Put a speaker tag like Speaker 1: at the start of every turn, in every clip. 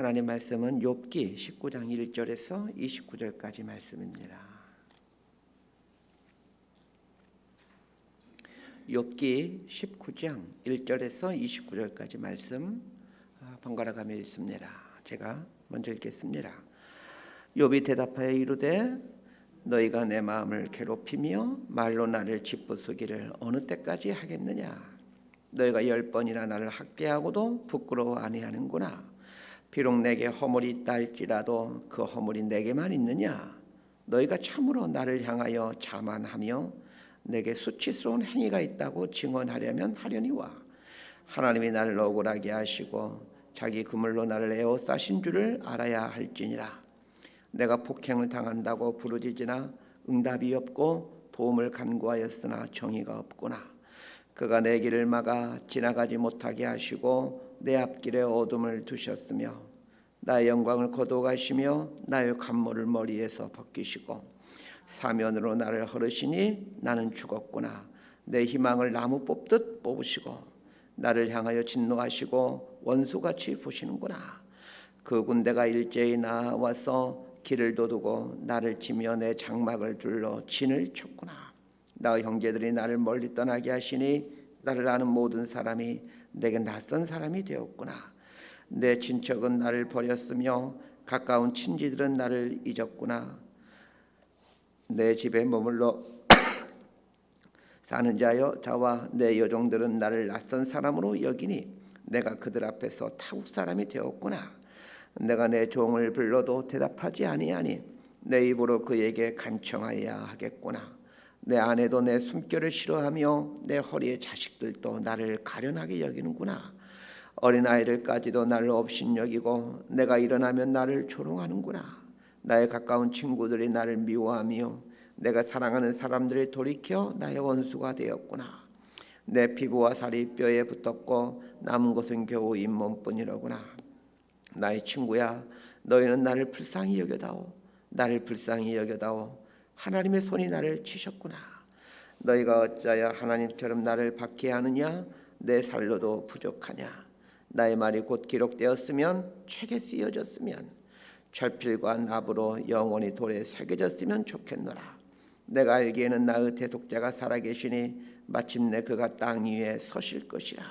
Speaker 1: 하나님 말씀은 욥기 19장 1절에서 29절까지 말씀입니다. 욥기 19장 1절에서 29절까지 말씀 번갈아 가며 읽습니다. 제가 먼저 읽겠습니다. 욥이 대답하여 이르되 너희가 내 마음을 괴롭히며 말로 나를 짓부수기를 어느 때까지 하겠느냐. 너희가 10번이나 나를 학대하고도 부끄러워 아니하는구나. 비록 내게 허물이 있다 할지라도 그 허물이 내게만 있느냐. 너희가 참으로 나를 향하여 자만하며 내게 수치스러운 행위가 있다고 증언하려면 하려니와 하나님이 나를 억울하게 하시고 자기 그물로 나를 에워싸신 줄을 알아야 할지니라. 내가 폭행을 당한다고 부르짖으나 응답이 없고 도움을 간구하였으나 정의가 없구나. 그가 내 길을 막아 지나가지 못하게 하시고 내 앞길에 어둠을 두셨으며 나의 영광을 거두어가시며 나의 간모를 머리에서 벗기시고 사면으로 나를 허르시니 나는 죽었구나. 내 희망을 나무 뽑듯 뽑으시고 나를 향하여 진노하시고 원수같이 보시는구나. 그 군대가 일제히 나와서 길을 도두고 나를 치며 내 장막을 둘러 진을 쳤구나. 나의 형제들이 나를 멀리 떠나게 하시니 나를 아는 모든 사람이 내게 낯선 사람이 되었구나. 내 친척은 나를 버렸으며 가까운 친지들은 나를 잊었구나. 내 집에 머물러 사는 자와 내 여종들은 나를 낯선 사람으로 여기니 내가 그들 앞에서 타국 사람이 되었구나. 내가 내 종을 불러도 대답하지 아니하니 내 입으로 그에게 간청하여야 하겠구나. 내 아내도 내 숨결을 싫어하며 내 허리의 자식들도 나를 가련하게 여기는구나. 어린아이들까지도 나를 업신여기고 내가 일어나면 나를 조롱하는구나. 나의 가까운 친구들이 나를 미워하며 내가 사랑하는 사람들이 돌이켜 나의 원수가 되었구나. 내 피부와 살이 뼈에 붙었고 남은 것은 겨우 잇몸뿐이로구나. 나의 친구야, 너희는 나를 불쌍히 여겨다오. 나를 불쌍히 여겨다오. 하나님의 손이 나를 치셨구나. 너희가 어찌하여 하나님처럼 나를 박해하느냐. 내 살로도 부족하냐. 나의 말이 곧 기록되었으면 책에 쓰여졌으면 철필과 납으로 영원히 돌에 새겨졌으면 좋겠노라. 내가 알기에는 나의 대속자가 살아계시니 마침내 그가 땅 위에 서실 것이라.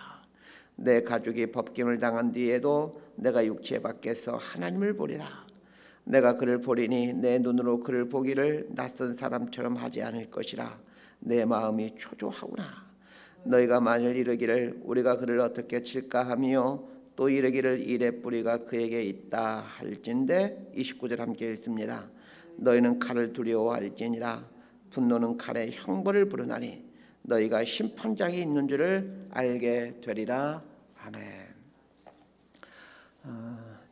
Speaker 1: 내 가족이 법김을 당한 뒤에도 내가 육체 밖에서 하나님을 보리라. 내가 그를 보리니 내 눈으로 그를 보기를 낯선 사람처럼 하지 않을 것이라. 내 마음이 초조하구나. 너희가 만일 이르기를 우리가 그를 어떻게 칠까 하며 또 이르기를 이레 뿌리가 그에게 있다 할진대 29절 함께 읽습니다. 너희는 칼을 두려워할지니라. 분노는 칼에 형벌을 부르나니 너희가 심판장이 있는 줄을 알게 되리라. 아멘.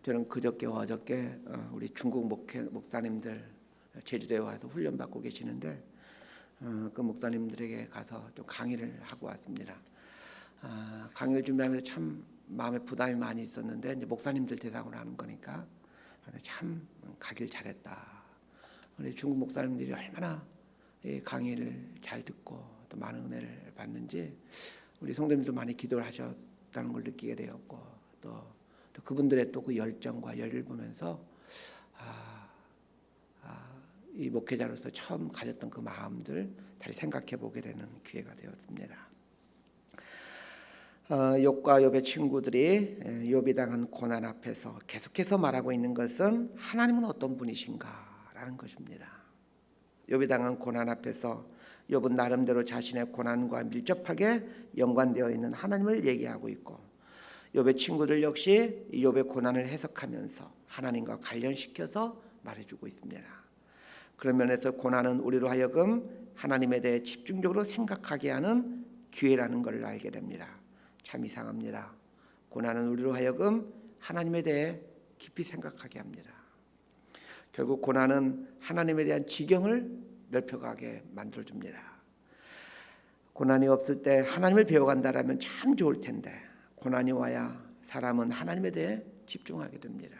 Speaker 1: 저는 그저께와 어저께 우리 중국 목사님들 제주도에 와서 훈련받고 계시는데 그 목사님들에게 가서 좀 강의를 하고 왔습니다. 강의를 준비하면서 참 마음에 부담이 많이 있었는데 이제 목사님들 대상으로 하는 거니까 참 가길 잘했다. 우리 중국 목사님들이 얼마나 이 강의를 잘 듣고 또 많은 은혜를 받는지 우리 성도님도 많이 기도를 하셨다는 걸 느끼게 되었고 또 그분들의 또 그 열정과 열을 보면서 이 목회자로서 처음 가졌던 그 마음들 다시 생각해 보게 되는 기회가 되었습니다. 욥과 욥의 친구들이 욥이 당한 고난 앞에서 계속해서 말하고 있는 것은 하나님은 어떤 분이신가라는 것입니다. 욥이 당한 고난 앞에서 욥은 나름대로 자신의 고난과 밀접하게 연관되어 있는 하나님을 얘기하고 있고 욥의 친구들 역시 욥의 고난을 해석하면서 하나님과 관련시켜서 말해주고 있습니다. 그런 면에서 고난은 우리로 하여금 하나님에 대해 집중적으로 생각하게 하는 기회라는 것을 알게 됩니다. 참 이상합니다. 고난은 우리로 하여금 하나님에 대해 깊이 생각하게 합니다. 결국 고난은 하나님에 대한 지경을 넓혀가게 만들어줍니다. 고난이 없을 때 하나님을 배워간다라면 참 좋을 텐데 고난이 와야 사람은 하나님에 대해 집중하게 됩니다.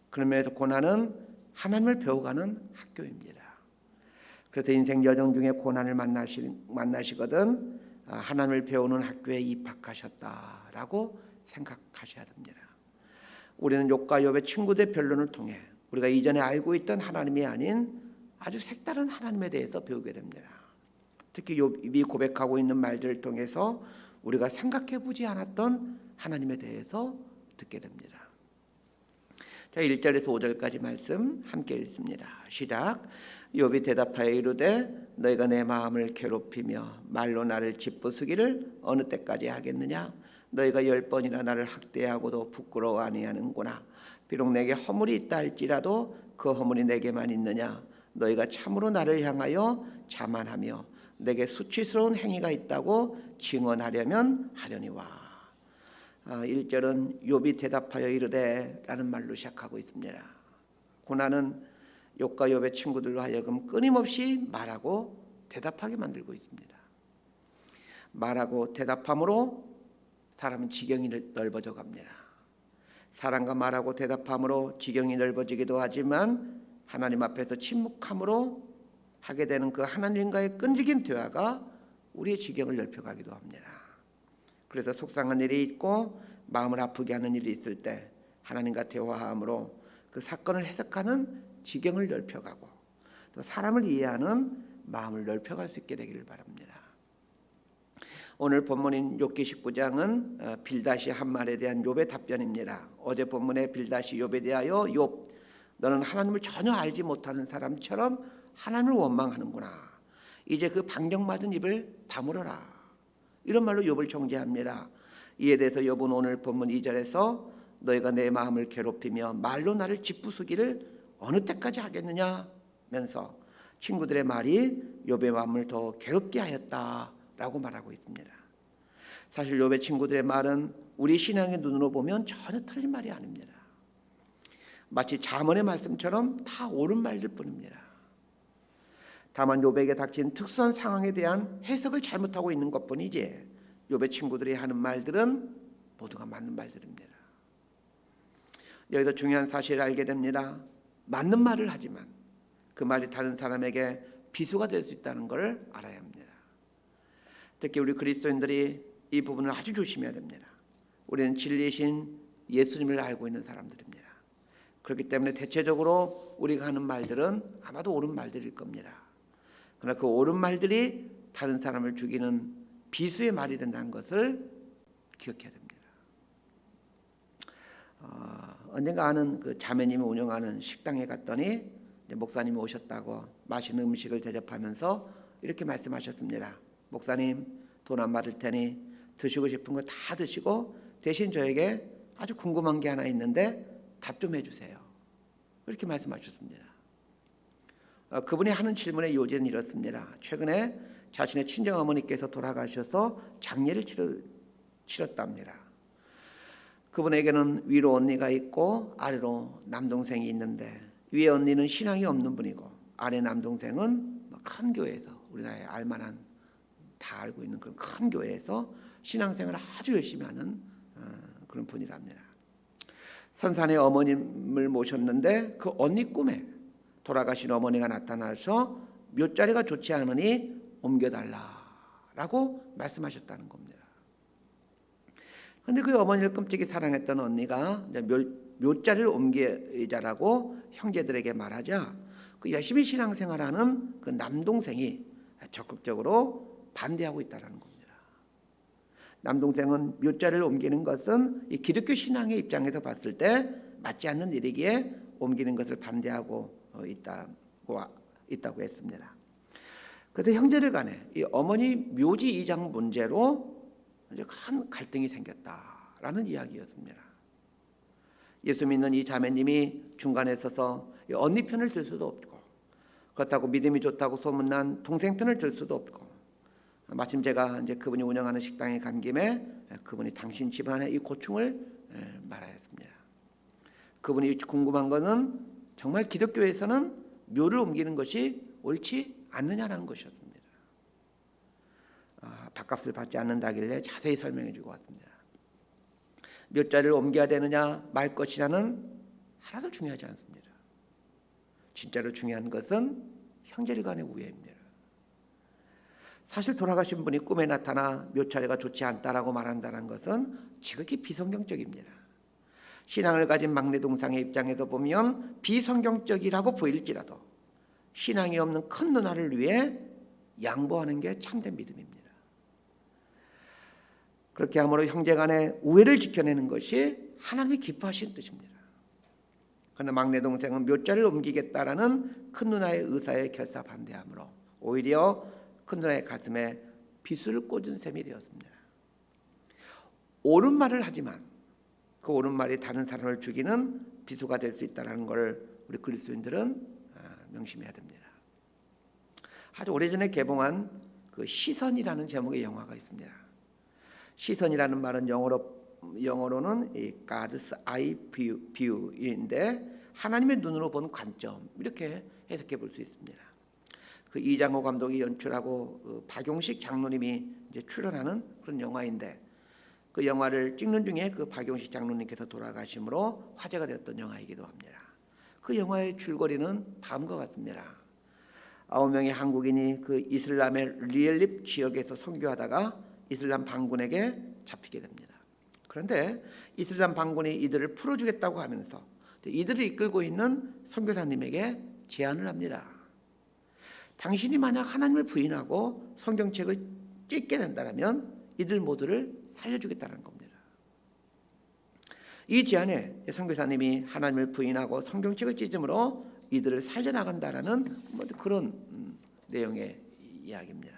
Speaker 1: 그런 면에서 고난은 하나님을 배워가는 학교입니다. 그래서 인생 여정 중에 고난을 만나시거든 하나님을 배우는 학교에 입학하셨다라고 생각하셔야 됩니다. 우리는 욥과 욥의 친구들의 변론을 통해 우리가 이전에 알고 있던 하나님이 아닌 아주 색다른 하나님에 대해서 배우게 됩니다. 특히 욥이 고백하고 있는 말들을 통해서 우리가 생각해 보지 않았던 하나님에 대해서 듣게 됩니다. 자, 1절에서 5절까지 말씀 함께 읽습니다. 시작. 욥이 대답하여 이르되 너희가 내 마음을 괴롭히며 말로 나를 짓부수기를 어느 때까지 하겠느냐? 너희가 10번이나 나를 학대하고도 부끄러워 아니하는구나. 비록 내게 허물이 있다 할지라도 그 허물이 내게만 있느냐? 너희가 참으로 나를 향하여 자만하며 내게 수치스러운 행위가 있다고 증언하려면 하려니와. 1절은 욥이 대답하여 이르되 라는 말로 시작하고 있습니다. 고난은 욥과 욥의 친구들로 하여금 끊임없이 말하고 대답하게 만들고 있습니다. 말하고 대답함으로 사람은 지경이 넓어져 갑니다. 사람과 말하고 대답함으로 지경이 넓어지기도 하지만 하나님 앞에서 침묵함으로 하게 되는 그 하나님과의 끈질긴 대화가 우리의 지경을 넓혀가기도 합니다. 그래서 속상한 일이 있고 마음을 아프게 하는 일이 있을 때 하나님과 대화함으로 그 사건을 해석하는 지경을 넓혀가고 또 사람을 이해하는 마음을 넓혀갈 수 있게 되기를 바랍니다. 오늘 본문인 욥기 19장은 빌닷이 한 말에 대한 욥의 답변입니다. 어제 본문의 빌닷이 욥에 대하여 욥 너는 하나님을 전혀 알지 못하는 사람처럼 하나님을 원망하는구나. 이제 그 방정맞은 입을 다물어라. 이런 말로 욥을 정죄합니다. 이에 대해서 욥은 오늘 본문 2절에서 너희가 내 마음을 괴롭히며 말로 나를 짓부수기를 어느 때까지 하겠느냐면서 친구들의 말이 욥의 마음을 더 괴롭게 하였다라고 말하고 있습니다. 사실 욥의 친구들의 말은 우리 신앙의 눈으로 보면 전혀 틀린 말이 아닙니다. 마치 잠언의 말씀처럼 다 옳은 말들 뿐입니다. 다만 욥에게 닥친 특수한 상황에 대한 해석을 잘못하고 있는 것뿐이지 욥의 친구들이 하는 말들은 모두가 맞는 말들입니다. 여기서 중요한 사실을 알게 됩니다. 맞는 말을 하지만 그 말이 다른 사람에게 비수가 될 수 있다는 걸 알아야 합니다. 특히 우리 그리스도인들이 이 부분을 아주 조심해야 됩니다. 우리는 진리이신 예수님을 알고 있는 사람들입니다. 그렇기 때문에 대체적으로 우리가 하는 말들은 아마도 옳은 말들일 겁니다. 그러나 그 옳은 말들이 다른 사람을 죽이는 비수의 말이 된다는 것을 기억해야 됩니다. 언젠가 아는 그 자매님이 운영하는 식당에 갔더니 목사님이 오셨다고 맛있는 음식을 대접하면서 이렇게 말씀하셨습니다. 목사님, 돈 안 받을 테니 드시고 싶은 거 다 드시고 대신 저에게 아주 궁금한 게 하나 있는데 답 좀 해주세요. 이렇게 말씀하셨습니다. 그분이 하는 질문의 요지는 이렇습니다. 최근에 자신의 친정어머니께서 돌아가셔서 장례를 치렀답니다. 그분에게는 위로 언니가 있고 아래로 남동생이 있는데 위에 언니는 신앙이 없는 분이고 아래 남동생은 큰 교회에서 우리나라에 알만한 다 알고 있는 그런 큰 교회에서 신앙생활을 아주 열심히 하는 그런 분이랍니다. 선산의 어머님을 모셨는데 그 언니 꿈에 돌아가신 어머니가 나타나서 묘자리가 좋지 않으니 옮겨달라라고 말씀하셨다는 겁니다. 그런데 그 어머니를 끔찍이 사랑했던 언니가 묘자리를 옮기자라고 형제들에게 말하자 그 열심히 신앙생활하는 그 남동생이 적극적으로 반대하고 있다는 겁니다. 남동생은 묘자리를 옮기는 것은 이 기독교 신앙의 입장에서 봤을 때 맞지 않는 일이기에 옮기는 것을 반대하고 있다고 했습니다. 그래서 형제들 간에 이 어머니 묘지 이장 문제로 이제 큰 갈등이 생겼다라는 이야기였습니다. 예수 믿는 이 자매님이 중간에 서서 언니 편을 들 수도 없고 그렇다고 믿음이 좋다고 소문난 동생 편을 들 수도 없고 마침 제가 이제 그분이 운영하는 식당에 간 김에 그분이 당신 집안의 이 고충을 말하였습니다. 그분이 궁금한 것은 정말 기독교에서는 묘를 옮기는 것이 옳지 않느냐라는 것이었습니다. 밥값을 받지 않는다길래 자세히 설명해 주고 왔습니다. 묘자리를 옮겨야 되느냐 말 것이냐는 하나도 중요하지 않습니다. 진짜로 중요한 것은 형제들 간의 우애입니다. 사실 돌아가신 분이 꿈에 나타나 묘자리가 좋지 않다라고 말한다는 것은 지극히 비성경적입니다. 신앙을 가진 막내 동생의 입장에서 보면 비성경적이라고 보일지라도 신앙이 없는 큰 누나를 위해 양보하는 게 참된 믿음입니다. 그렇게 함으로 형제간의 우애를 지켜내는 것이 하나님이 기뻐하시는 뜻입니다. 그러나 막내 동생은 묘자를 옮기겠다라는 큰 누나의 의사에 결사반대하므로 오히려 큰 누나의 가슴에 비수를 꽂은 셈이 되었습니다. 옳은 말을 하지만 그 옳은 말이 다른 사람을 죽이는 비수가 될 수 있다는 걸 우리 그리스도인들은 명심해야 됩니다. 아주 오래전에 개봉한 그 시선이라는 제목의 영화가 있습니다. 시선이라는 말은 영어로는 이 God's eye view인데 하나님의 눈으로 보는 관점 이렇게 해석해 볼 수 있습니다. 그 이장호 감독이 연출하고 그 박용식 장로님이 이제 출연하는 그런 영화인데 그 영화를 찍는 중에 그 박용식 장로님께서 돌아가심으로 화제가 되었던 영화이기도 합니다. 그 영화의 줄거리는 다음과 같습니다. 9명의 한국인이 그 이슬람의 리엘립 지역에서 선교하다가 이슬람 반군에게 잡히게 됩니다. 그런데 이슬람 반군이 이들을 풀어주겠다고 하면서 이들을 이끌고 있는 선교사님에게 제안을 합니다. 당신이 만약 하나님을 부인하고 성경책을 찢게 된다면 이들 모두를 살려주겠다는 겁니다. 이 제안에 선교사님이 하나님을 부인하고 성경책을 찢음으로 이들을 살려나간다라는 그런 내용의 이야기입니다.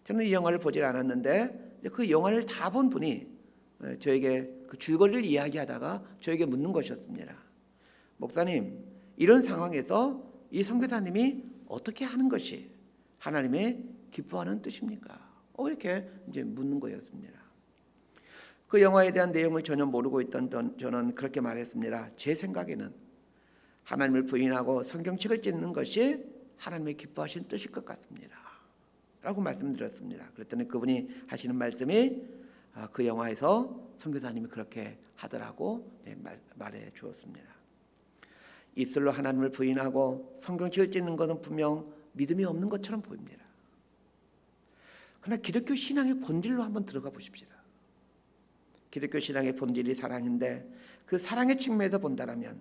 Speaker 1: 저는 이 영화를 보질 않았는데 그 영화를 다 본 분이 저에게 그 줄거리를 이야기하다가 저에게 묻는 것이었습니다. 목사님, 이런 상황에서 이 선교사님이 어떻게 하는 것이 하나님의 기뻐하는 뜻입니까? 이렇게 이제 묻는 거였습니다. 그 영화에 대한 내용을 전혀 모르고 있던 저는 그렇게 말했습니다. 제 생각에는 하나님을 부인하고 성경책을 찢는 것이 하나님의 기뻐하시는 뜻일 것 같습니다. 라고 말씀드렸습니다. 그랬더니 그분이 하시는 말씀이 그 영화에서 선교사님이 그렇게 하더라고 말해 주었습니다. 입술로 하나님을 부인하고 성경책을 찢는 것은 분명 믿음이 없는 것처럼 보입니다. 그러나 기독교 신앙의 본질로 한번 들어가 보십시다. 기독교 신앙의 본질이 사랑인데 그 사랑의 측면에서 본다면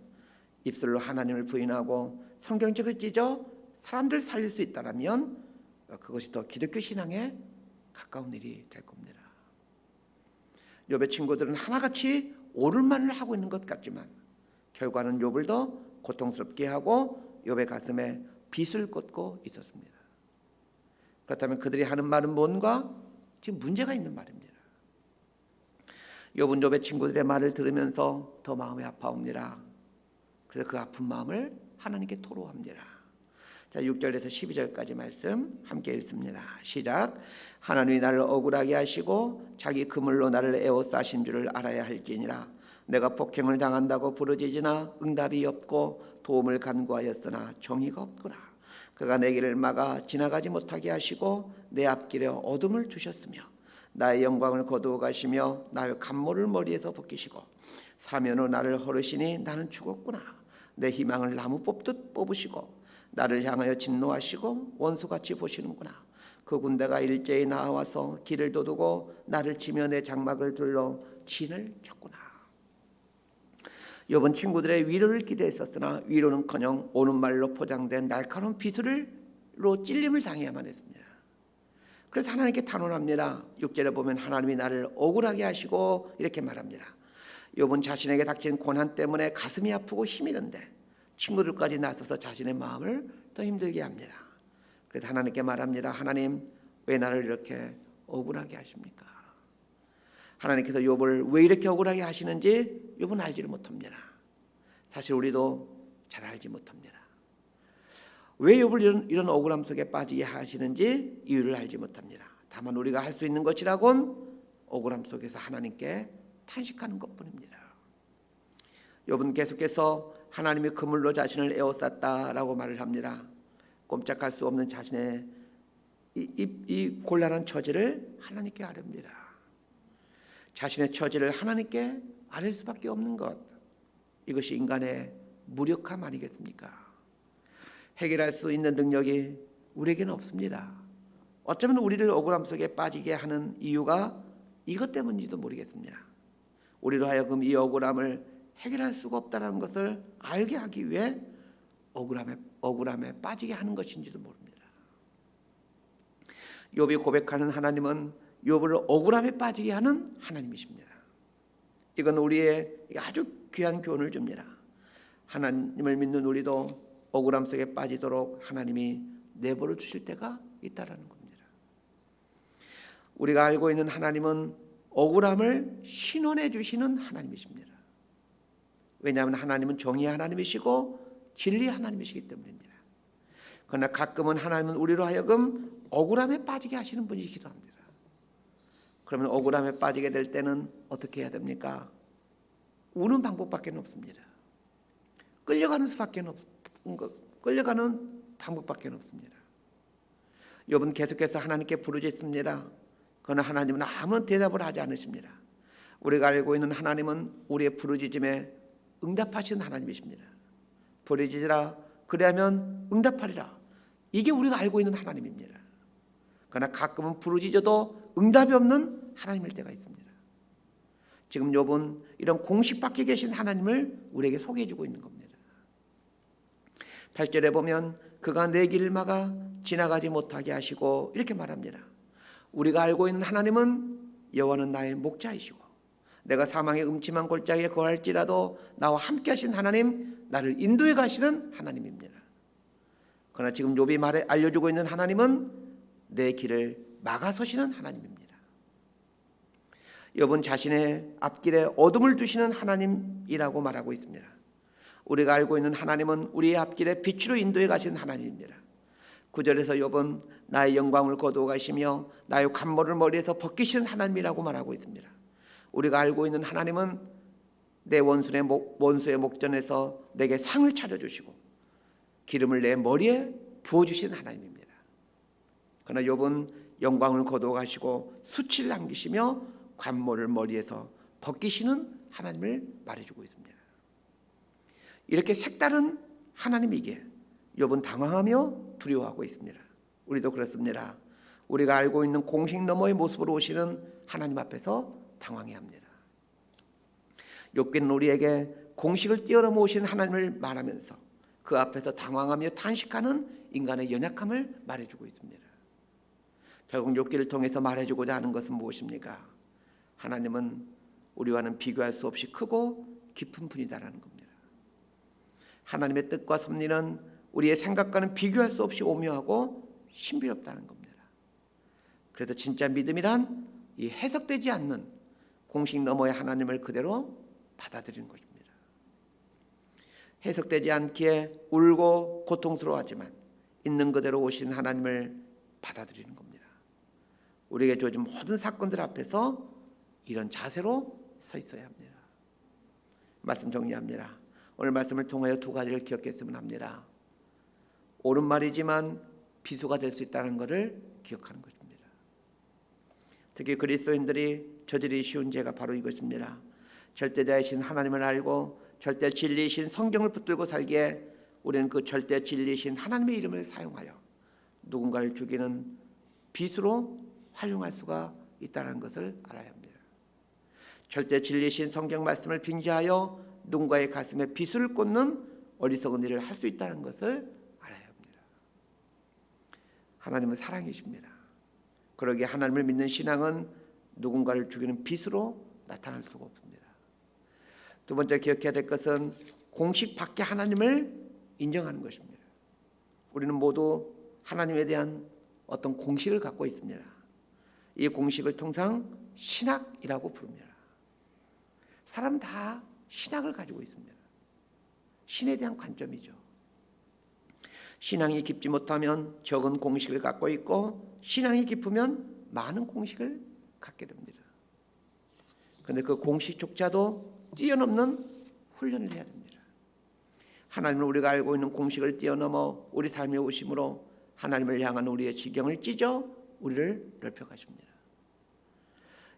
Speaker 1: 입술로 하나님을 부인하고 성경책을 찢어 사람들 살릴 수 있다면 그것이 더 기독교 신앙에 가까운 일이 될 겁니다. 욥의 친구들은 하나같이 옳은 말을 하고 있는 것 같지만 결과는 욥을 더 고통스럽게 하고 욥의 가슴에 빗을 꽂고 있었습니다. 그렇다면 그들이 하는 말은 뭔가? 지금 문제가 있는 말입니다. 욥은 욥의 친구들의 말을 들으면서 더 마음이 아파옵니다. 그래서 그 아픈 마음을 하나님께 토로합니다. 자, 6절에서 12절까지 말씀 함께 읽습니다. 시작. 하나님이 나를 억울하게 하시고 자기 그물로 나를 에워싸신 줄을 알아야 할지니라. 내가 폭행을 당한다고 부르짖으나 응답이 없고 도움을 간구하였으나 정의가 없구나. 그가 내 길을 막아 지나가지 못하게 하시고 내 앞길에 어둠을 두셨으며 나의 영광을 거두어 가시며 나의 간모를 머리에서 벗기시고 사면으로 나를 허르시니 나는 죽었구나. 내 희망을 나무 뽑듯 뽑으시고 나를 향하여 진노하시고 원수같이 보시는구나. 그 군대가 일제히 나와서 길을 도두고 나를 치며 내 장막을 둘러 진을 쳤구나. 욥은 친구들의 위로를 기대했었으나 위로는커녕 오는 말로 포장된 날카로운 비수로 찔림을 당해야만 했습니다. 그래서 하나님께 탄원합니다. 6절에 보면 하나님이 나를 억울하게 하시고 이렇게 말합니다. 욥은 자신에게 닥친 고난 때문에 가슴이 아프고 힘이 든데 친구들까지 나서서 자신의 마음을 더 힘들게 합니다. 그래서 하나님께 말합니다. 하나님, 왜 나를 이렇게 억울하게 하십니까? 하나님께서 욥을 왜 이렇게 억울하게 하시는지 욥은 알지를 못합니다. 사실 우리도 잘 알지 못합니다. 왜 욥을 이런 억울함 속에 빠지게 하시는지 이유를 알지 못합니다. 다만 우리가 할 수 있는 것이라곤 억울함 속에서 하나님께 탄식하는 것뿐입니다. 욥은 계속해서 하나님이 그물로 자신을 에워쌌다라고 말을 합니다. 꼼짝할 수 없는 자신의 이 곤란한 처지를 하나님께 아릅니다. 자신의 처지를 하나님께 아릴 수밖에 없는 것, 이것이 인간의 무력함 아니겠습니까? 해결할 수 있는 능력이 우리에게는 없습니다. 어쩌면 우리를 억울함 속에 빠지게 하는 이유가 이것 때문인지도 모르겠습니다. 우리로 하여금 이 억울함을 해결할 수가 없다는 것을 알게 하기 위해 억울함에 빠지게 하는 것인지도 모릅니다. 욥이 고백하는 하나님은 욥을 억울함에 빠지게 하는 하나님이십니다. 이건 우리의 아주 귀한 교훈을 줍니다. 하나님을 믿는 우리도 억울함 속에 빠지도록 하나님이 내버려 주실 때가 있다라는 겁니다. 우리가 알고 있는 하나님은 억울함을 신원해 주시는 하나님이십니다. 왜냐하면 하나님은 정의의 하나님이시고 진리의 하나님이시기 때문입니다. 그러나 가끔은 하나님은 우리로 하여금 억울함에 빠지게 하시는 분이시기도 합니다. 그러면 억울함에 빠지게 될 때는 어떻게 해야 됩니까? 우는 방법밖에 없습니다. 끌려가는 방법밖에 없습니다. 욥은 계속해서 하나님께 부르짖습니다. 그러나 하나님은 아무런 대답을 하지 않으십니다. 우리가 알고 있는 하나님은 우리의 부르짖음에 응답하시는 하나님이십니다. 부르짖으라 그리하면 응답하리라. 이게 우리가 알고 있는 하나님입니다. 그러나 가끔은 부르짖어도 응답이 없는 하나님일 때가 있습니다. 지금 욥은 이런 공식 밖에 계신 하나님을 우리에게 소개해 주고 있는 겁니다. 8절에 보면 그가 내 길을 막아 지나가지 못하게 하시고 이렇게 말합니다. 우리가 알고 있는 하나님은 여호와는 나의 목자이시고 내가 사망의 음침한 골짜기에 거할지라도 나와 함께 하신 하나님, 나를 인도해 가시는 하나님입니다. 그러나 지금 욥이 알려주고 있는 하나님은 내 길을 막아서시는 하나님입니다. 욥은 자신의 앞길에 어둠을 두시는 하나님이라고 말하고 있습니다. 우리가 알고 있는 하나님은 우리의 앞길에 빛으로 인도해 가시는 하나님입니다. 9절에서 욥은 나의 영광을 거두어 가시며 나의 관모를 머리에서 벗기시는 하나님이라고 말하고 있습니다. 우리가 알고 있는 하나님은 내 원수의 목전에서 내게 상을 차려주시고 기름을 내 머리에 부어주시는 하나님입니다. 그러나 욥은 영광을 거두어 가시고 수치를 남기시며 관모를 머리에서 벗기시는 하나님을 말해주고 있습니다. 이렇게 색다른 하나님이기에 욥은 당황하며 두려워하고 있습니다. 우리도 그렇습니다. 우리가 알고 있는 공식 너머의 모습으로 오시는 하나님 앞에서 당황해야 합니다. 욥기는 우리에게 공식을 뛰어넘어 오신 하나님을 말하면서 그 앞에서 당황하며 탄식하는 인간의 연약함을 말해주고 있습니다. 결국 욥기를 통해서 말해주고자 하는 것은 무엇입니까? 하나님은 우리와는 비교할 수 없이 크고 깊은 분이다라는 겁니다. 하나님의 뜻과 섭리는 우리의 생각과는 비교할 수 없이 오묘하고 신비롭다는 겁니다. 그래서 진짜 믿음이란 이 해석되지 않는 공식 너머의 하나님을 그대로 받아들이는 것입니다. 해석되지 않기에 울고 고통스러워하지만 있는 그대로 오신 하나님을 받아들이는 겁니다. 우리에게 주어진 모든 사건들 앞에서 이런 자세로 서 있어야 합니다. 말씀 정리합니다. 오늘 말씀을 통하여 두 가지를 기억했으면 합니다. 옳은 말이지만 비수가 될 수 있다는 것을 기억하는 것입니다. 특히 그리스도인들이 저지르기 쉬운 죄가 바로 이것입니다. 절대자이신 하나님을 알고 절대 진리이신 성경을 붙들고 살기에 우리는 그 절대 진리이신 하나님의 이름을 사용하여 누군가를 죽이는 비수로 활용할 수가 있다는 것을 알아야 합니다. 절대 진리이신 성경 말씀을 빙자하여 누군가의 가슴에 비수를 꽂는 어리석은 일을 할 수 있다는 것을 알아야 합니다. 하나님은 사랑이십니다. 그러기에 하나님을 믿는 신앙은 누군가를 죽이는 비수로 나타날 수가 없습니다. 두 번째 기억해야 될 것은 공식 밖에 하나님을 인정하는 것입니다. 우리는 모두 하나님에 대한 어떤 공식을 갖고 있습니다. 이 공식을 통상 신학이라고 부릅니다. 사람 다 신학을 가지고 있습니다. 신에 대한 관점이죠. 신앙이 깊지 못하면 적은 공식을 갖고 있고 신앙이 깊으면 많은 공식을 갖게 됩니다. 그런데 그 공식조차도 뛰어넘는 훈련을 해야 됩니다. 하나님은 우리가 알고 있는 공식을 뛰어넘어 우리 삶에 오심으로 하나님을 향한 우리의 지경을 찢어 우리를 넓혀가십니다.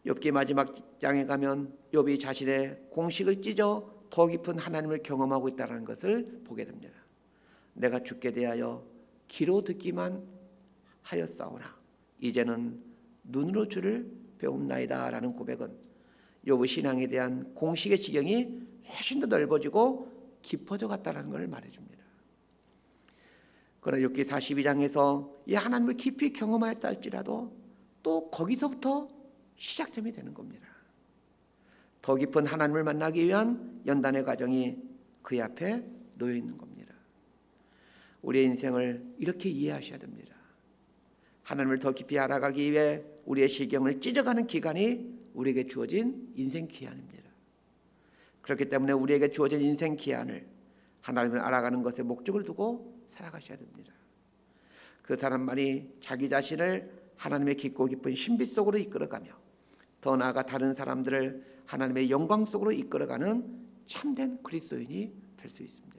Speaker 1: 욥기 마지막 장에 가면 욥이 자신의 공식을 찢어 더 깊은 하나님을 경험하고 있다는 것을 보게 됩니다. 내가 주께 대하여 귀로 듣기만 하였사오나 이제는 눈으로 주를 배움나이다 라는 고백은 욥의 신앙에 대한 공식의 지경이 훨씬 더 넓어지고 깊어져 갔다는 걸 말해줍니다. 그러나 욥기 42장에서 이 하나님을 깊이 경험하였다 할지라도 또 거기서부터 시작점이 되는 겁니다. 더 깊은 하나님을 만나기 위한 연단의 과정이 그의 앞에 놓여 있는 겁니다. 우리의 인생을 이렇게 이해하셔야 됩니다. 하나님을 더 깊이 알아가기 위해 우리의 시경을 찢어가는 기간이 우리에게 주어진 인생 기한입니다. 그렇기 때문에 우리에게 주어진 인생 기한을 하나님을 알아가는 것에 목적을 두고 살아가셔야 됩니다. 그 사람만이 자기 자신을 하나님의 깊고 깊은 신비 속으로 이끌어가며 더 나아가 다른 사람들을 하나님의 영광 속으로 이끌어가는 참된 그리스도인이 될 수 있습니다.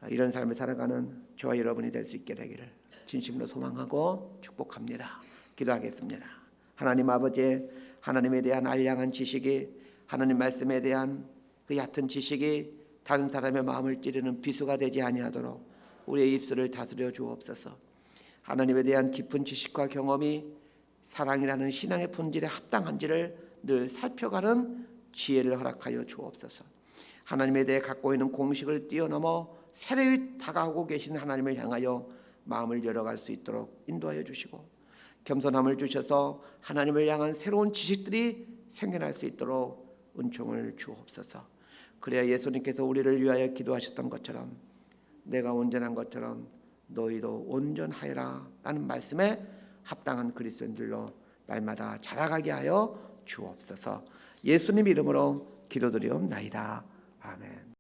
Speaker 1: 이런 삶을 살아가는 저와 여러분이 될 수 있게 되기를 진심으로 소망하고 축복합니다. 기도하겠습니다. 하나님 아버지, 하나님에 대한 알량한 지식이, 하나님 말씀에 대한 그 얕은 지식이 다른 사람의 마음을 찌르는 비수가 되지 아니하도록 우리의 입술을 다스려 주옵소서. 하나님에 대한 깊은 지식과 경험이 사랑이라는 신앙의 본질에 합당한지를 늘 살펴가는 지혜를 허락하여 주옵소서. 하나님에 대해 갖고 있는 공식을 뛰어넘어 새로이 다가오고 계신 하나님을 향하여 마음을 열어갈 수 있도록 인도하여 주시고, 겸손함을 주셔서 하나님을 향한 새로운 지식들이 생겨날 수 있도록 은총을 주옵소서. 그래야 예수님께서 우리를 위하여 기도하셨던 것처럼 내가 온전한 것처럼 너희도 온전하여라 라는 말씀에 합당한 그리스도인들로 날마다 자라가게 하여 주옵소서. 예수님 이름으로 기도드리옵나이다. 아멘.